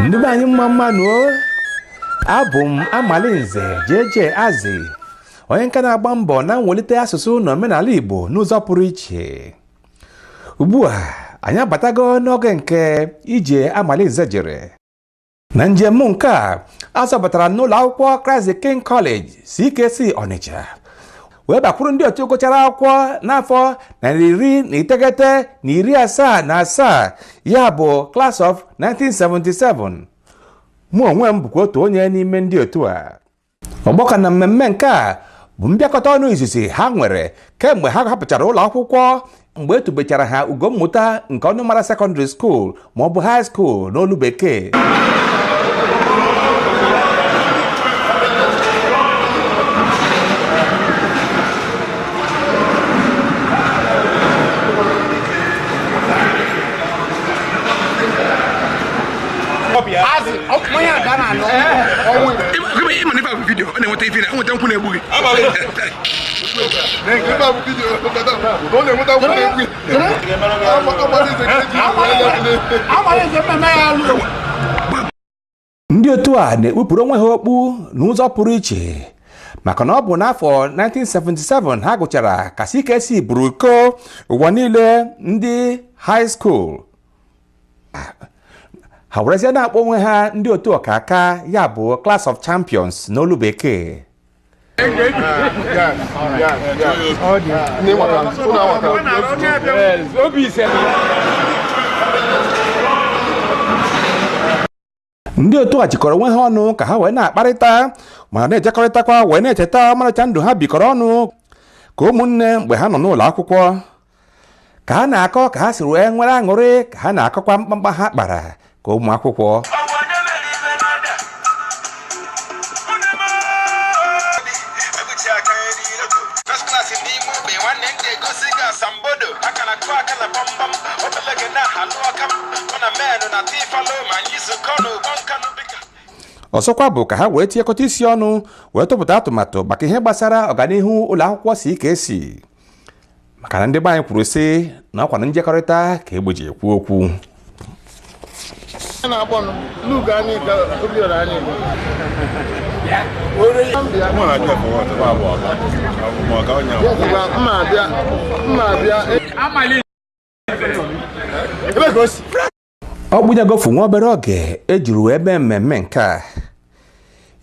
Ndị be anyị mma nuo abụ m Amalinze C.K.C. onye nka na-agba mbọ na mwelite asụsụ na omenala Igbo n'ụzọ pụrụ iche. Ugbu a anyị abatago n'oge nke ije Amalinze jere. Na njem nke a azọbatara n'ụlọ akwụkwọ Christ King College C.K.C Onitsha. Wee bakwuru ndị otu gụchara akwụkwọ n'afọ 1977 ya bụ class of 1977. Mụ onwe m bụkwa otu onye n'ime ndị otu a. Ọgbakọ na mmemme nke a bụ mbịakọta ọnụ izizi ha nwere kemgbe ha hapụchara ụlọ akwụkwọ mgbe etubechara ha ugo mmụta nke ọnụmara secondary school ma ọ bụ high school n'olu bekee. Ndị otu a na-ekpupụrụ onwe ha okpu n'ụzọ pụrụ iche maka na ọ bụ n'afọ 1977 ha gụchara ka C.K.C buru iko ụwa niile ndị high school. Ha werezie na-akpọ onwe ha ndị otu ọkaka ya bụ class of champions n'olu bekee. Ndị otu a jikọrọ onwe ha ọnụ ka ha wee na-akparịta ma na-ejekọrịtakwa wee na-echeta ọmarịcha ndụ ha bikọrọ ọnụ ka ụmụnne mgbe ha nọ n'ụlọ akwụkwọ, ka ha na-akọ ka ha siri wee nwere aṅụrị ka ha na-akọkwa mkpamkpa ha kpara ka ụmụ akwụkwọ. Ọzọkwa bụ ka ha wee tinyekọta isi ọnụ wee tụpụta atụmatụ maka ihe gbasara ọganihu ụlọ akwụkwọ C.K.C. maka na ndị be anyị kwuru sị na ọkwa na njekọrịta ka egbe ji ekwu okwu. Ọ gbunyegofu nwa obere oge ejiri wee mee mmemme nke a.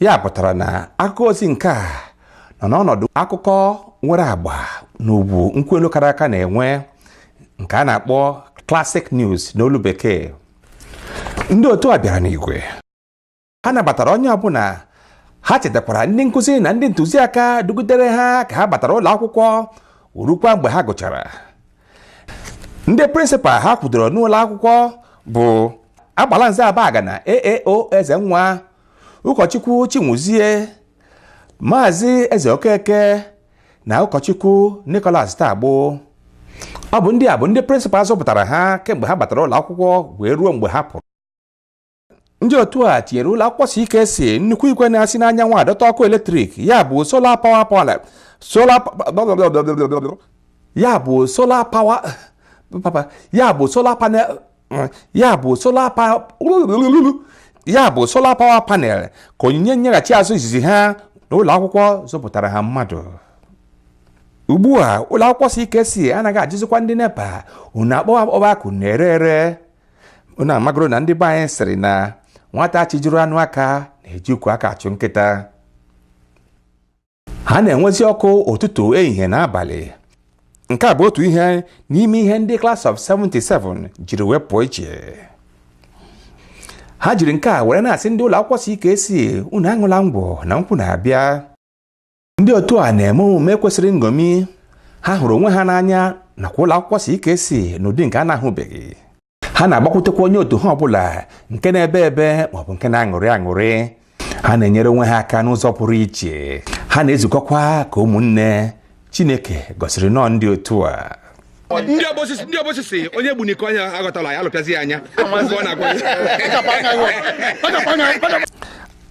Ya pụtara na akụkọ ozi nke a nọ n'ọnọdụ akụkọ nwere agba n'ugwu nkwelu kara aka na-enwe nke a na-akpọ classic news n'olu bekee. Ndị otu a bịara n'igwe. Ha nabatara onye ọbụla. Ha chetakwara ndị nkụzi na ndị ntụziaka dugidere ha ka ha batara ụlọ akwụkwọ urukwa mgbe ha gụchara. Ndị prịnsịpal ha kwudoro n'ụlọ akwụkwọ bụ Amalinze Abaga na AAO Ezenwa, ụkọchukwu Chinwuzie, Maazị Eze Okeke na ụkọchukwu Nicholas Tagbo. Ọ bụ ndị a bụ ndị prịnsịpal zọpụtara ha kemgbe ha batara ụlọ akwụkwọ wee ruo mgbe ha pụrụ. Ndị otu a tinyere ụlọ akwụkwọ C.K.C nnukwu igwe na-asị n'anyanwụ adọta ọkụ eletrik ya bụ solar power panel ka onyinye nyeghachi azụ izizi ha n'ụlọ akwụkwọ zọpụtara ha mmadụ. Ugbu a ụlọ akwụkwọ C.K.C anaghị ajụzikwa ndị NEPA unu akpọwa akụ na-ere ere. Unu amagoro na ndị be anyị sịrị na nwata chijuru anụ aka na-ejikwa aka achụ nkịta. Ha na-enwezi ọkụ ụtụtụ, ehihie na abalị. Nke a bụ otu ihe n'ime ihe ndị class of 77 jiri wee pụọ iche. Ha jiri nke a were na-asị ndị ụlọ akwụkwọ C.K.C unu aṅụla ngwọ na nkwụ na-abịa. Ndị otu a na-eme omume kwesịrị nṅomi. Ha hụrụ onwe ha n'anya nakwa ụlọ akwụkwọ C.K.C n'ụdị nke a na-ahụbeghị. Ha na-agbakwutekwa onye otu ha ọbụla nke na-ebe ebe maọbụ nke na-aṅụrị aṅụrị. Ha na-enyere onwe ha aka n'ụzọ pụrụ iche. Ha na-ezukọkwa ka ụmụnne. Chineke gosiri nọ ndị otu a. Ndị ọbọchịsị onye gbu n'iko anya aghọtala ya alụpịazi anya.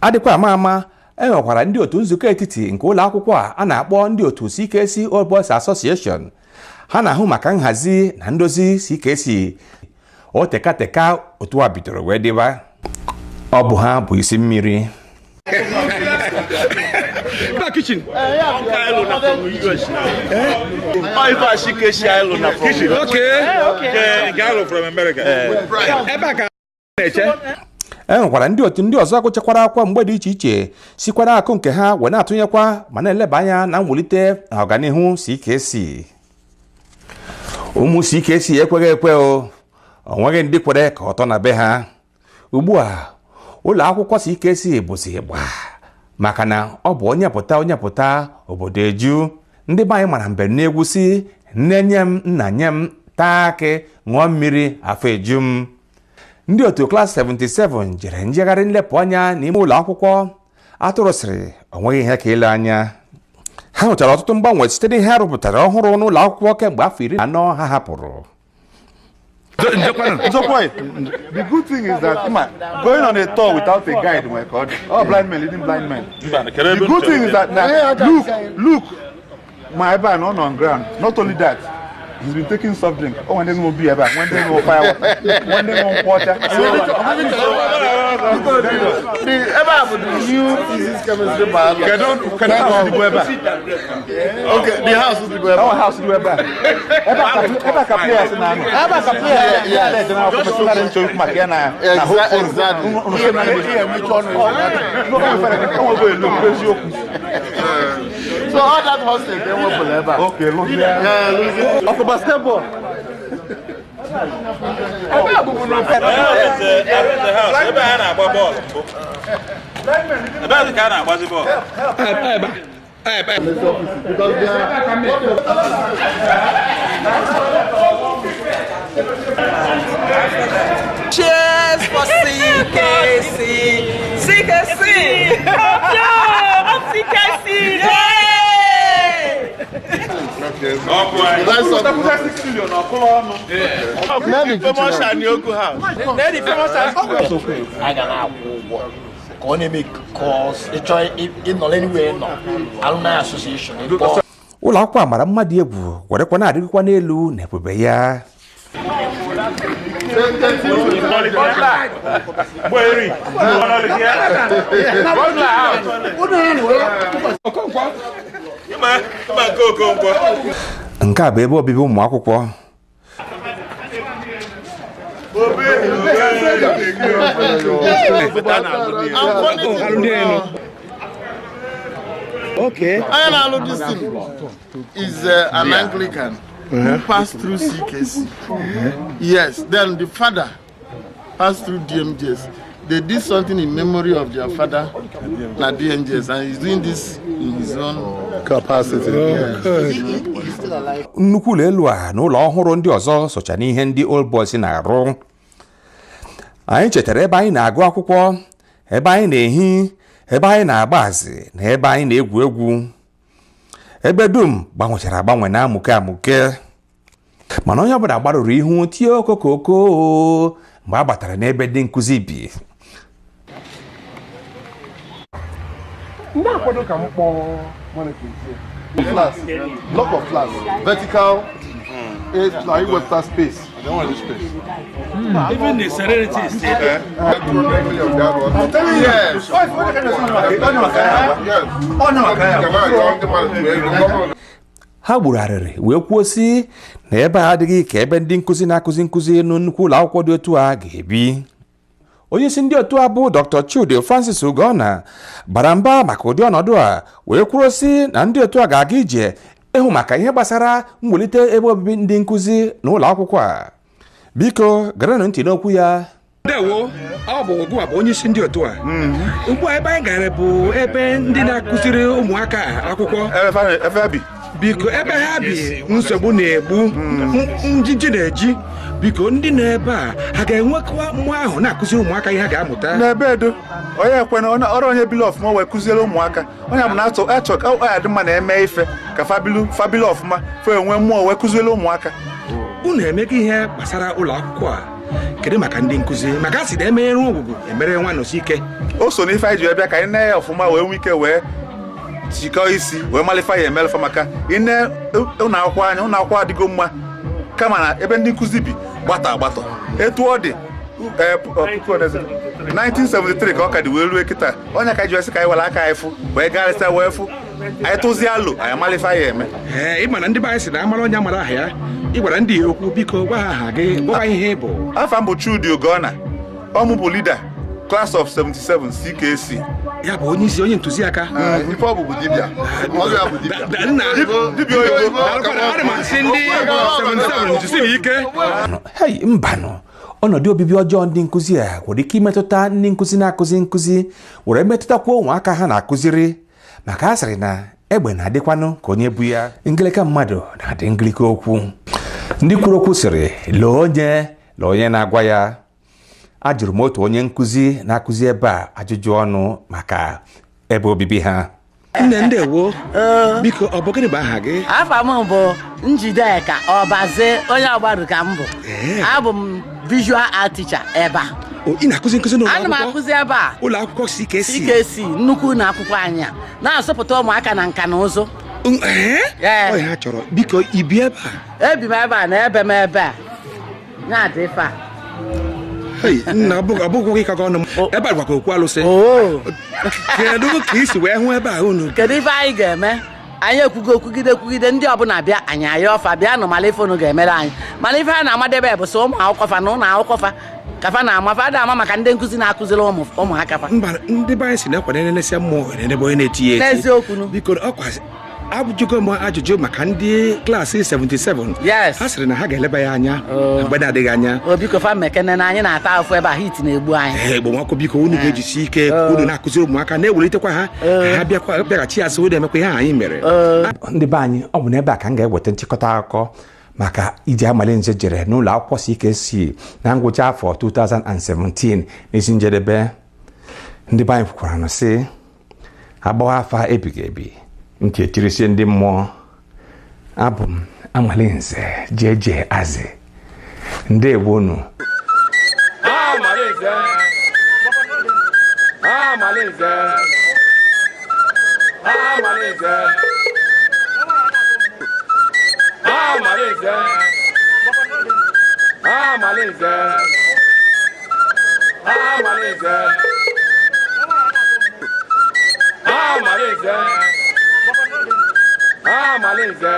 Adịkwa ama enwekwara ndị otu nzukọ etiti nke ụlọ akwụkwọ a na-akpọ ndị otu C.K.C Old Boys Association. Ha na-ahụ maka nhazi na ndozi C.K.C o teka otu a bidoro wee dịba ọ bụ ha bụ isi mmiri kitchen. C.K.C. Okay. Gallo from America. Enwekwara ndị otu ndị ọzọ agụchekwara akwa mgbe dị iche iche sikwara akụ nke ha wee na-atụnyekwa ma na-eleba anya na mwulite na ọganihu C.K.C. Ụmụ C.K.C. ekweghị ekwe o nweghị ndị kwere ka ọtọ na be ha. Ugbu a ụlọ akwụkwọ C.K.C. bụzi ịgba maka na ọ bụ onye pụta obodo eju. Ndị be anyị mara mbe n'egwu si nne nye m nna nye m taa akị ṅụọ mmiri afọ eju m. Ndị otu klas 77 jere njegharị nlepụ anya n'ime ụlọ akwụkwọ atụrụsịrị onweghị ihe ka ile anya. Ha hụchara ọtụtụ mgbanwe site n'ihe ha rụpụtara ọhụrụ n'ụlọ akwụkwọ kemgbe afọ 14 ha hapụrụ. The good thing is that going on a tour without a guide, blind men leading blind men. The good thing is that look, my man on ground. Not only that, he's been taking soft drink. Oh, when they will be about, when they will fire, when they will water. Okay, the house is the web. Our house is the web. So all that hostel, they won't forever. Okay, look here. Of basketball. Cheers for C.K.C. C.K.C. C.K.C. Ụlọ akwụkwọ mara mmadụ egwu werekwa na-adịgịkwa n'elu na ebube ya. Nke a bụ ebe obibi ụmụ akwụkwọ. Okay. I know this thing is an Anglican who passed through C.K.C. Yes, then the father passed through DMJs. They did something in memory of their father, na DMJs, and he's doing this in his own capacity. Nnukwu ụlọ elu a na ụlọ ọhụrụ ndị ọzọ socha n'ihe ndị old boys na-arụ. Anyị chetara ebe anyị na-agụ akwụkwọ, ebe anyị na-ehi, ebe anyị na-agba azị na ebe anyị na-egwu egwu. Ebe dum gbanwechara agbanwe na amụke. Mana onye ọbụla gbarụrụ ihu tie okokoko mgbe a batara n'ebe ndị nkụzi bi. Block of flats, vertical, 8 like Webster space. I don't want this space. Even the serenity is still there. Yes. Ha gburu arịrị wee kwuo si na ebe a adịghị ka ebe ndị nkụzi na-akụzi nkụzi nnukwu ụlọ akwụkwọ dị otu a ga-ebi. Onye isi ndị otu a bụ Dr. Chude Francis Ugonna bara mba maka ụdị ọnọdụ a wee kwuo si na ndị otu a ga-aga ije ịhụ maka ihe gbasara mwulite ebe obibi ndị nkụzi na ụlọ akwụkwọ a. Biko gerenụ ntị n'okwu ya. Ndewo, ọ bụ Ogua bụ onye isi ndị otu a. Ugbu a ebe anyị gara bụ ebe ndị na-akụziri ụmụaka akwụkwọ. Biko ebe ha bi nsogbu na-egbu, njiji na-eji. Biko ndị na-ebe a ha ga-enwekwa mmụọ ahụ na-akụziri ụmụaka ihe ha ga-amụta. N'ebe edo onye ekwena ọrụ onye bilu ọfụma wee kụziere ụmụaka. Onye bụ na-achọ ka ọ dị mma na-eme ife ka fabilu ọfụma fe enwe mmụọ wee kụziere ụmụaka. Unu emega ihe gbasara ụlọ akwụkwọ a. Kedu maka ndị nkụzi maka asị na-emere ngwugwu emere nwa nọsi ike. O so n'ife anyị ji ebe ka anyị na-eye ọfụma wee nwee ike wee jikọọ isi wee malifa ya emelefa maka ine ụlọ akwụkwọ anya ụlọ akwụkwọ adịgo mma kama na ebe ndị nkụzi bi gbata agbata etu ọ dị 1973 ka ọ ka dị wee ruo kịta onye ka ji wesị ka anyị were aka anyị fụ wee garịsịa wee fụ anyị tụzie alụ anyị amalife ya eme ịma na ndị be anyị si na amara onye amara aha ya ị gwara ndị ya okwu biko gwa ha aha gị gwa ihe bụ afa m bụ Chudi Ogona ọmụ bụ leader class of 77 CKC ya bụ onye isi onye ntụziaka ife ọ bụ dibịa hei mbanụ ọnọdụ obibi ọjọọ ndị nkụzi a nwere ike imetụta ndị nkụzi na-akụzi nkụzi were metụtakwa ụmụaka ha na-akụziri maka a sịrị na egbe na-adịkwanụ ka onye bụ ya ngịlịka mmadụ na-adị ngịlịka okwu ndị kwuru okwu sịrị lee onye na-agwa ya ajụrụ m otu onye nkụzi na-akụzi ebe a ajụjụ ọnụ maka ebe obibi ha nne ndewo biko ọ bụ gịnị bụ aha gị afa m bụ Njideka Ọbaze onye ọgbaru ka m bụ abụ m visual art teacher ebe a ị na-akụzi nkụzi n'ụlọ akwụkwọ ana m akụzi ebe a ụlọ akwụkwọ CKC nnukwu ụlọ akwụkwọ anyị na-asọpụta ụmụaka na nka na ụzụ ọ ha chọrọ biko ibi ebe a ebi m ebe a na ebe m ebe a na-adị ife a nna ọ bụghị gị ka ọnụ m ebe a gwakwa okwu alụsị kedu ka i si wee hụ ebe a unu kedu ife anyị ga-eme anyị ekwugide ndị ọbụla bịa anyị ayọ ọfa bịa nụ mala ife unu ga-emere anyị mana ife a na-amadebe bụ sọ ụmụ akwụkwọ fa na ụlọ akwụkwọ fa kafa na-ama fada ama maka ndị nkụzi na-akụziri ụmụaka fa mba ndị be anyị si na-akwado nenesịa mmụọ n'ebe onye na-eti ya n'eziokwu biko ọkwa abụjụgo m ajụjụ maka ndị klaasị 77 yes ha sịrị na ha ga-eleba ya anya na mgbe na-adịghị anya biko fa mekene na anyị na-ata afụ ebe a hit na-egbu anyị ekpomọkụ biko unu ga-ejisi ike unu na-akụziri ụmụaka na-ewelitekwa ha ha bịaghachi azụ unu emekwa ihe anyị mere ndị be anyị ọ bụ n'ebe a ka m ga-eweta nchịkọta akụkọ maka ije Amalinze jere n'ụlọ akwụkwọ CKC na ngwụcha afọ 2017 n'isi njedebe ndị be anyị kwukwara nụ sị agbawa afa ebighị ebi nke etirisie ndị mmụọ abụ m Amalinze jeje azị ndewo unu Amalinze Amalinze Amalinze Amalinze Amalinze Amalinze Amalinze Amalinze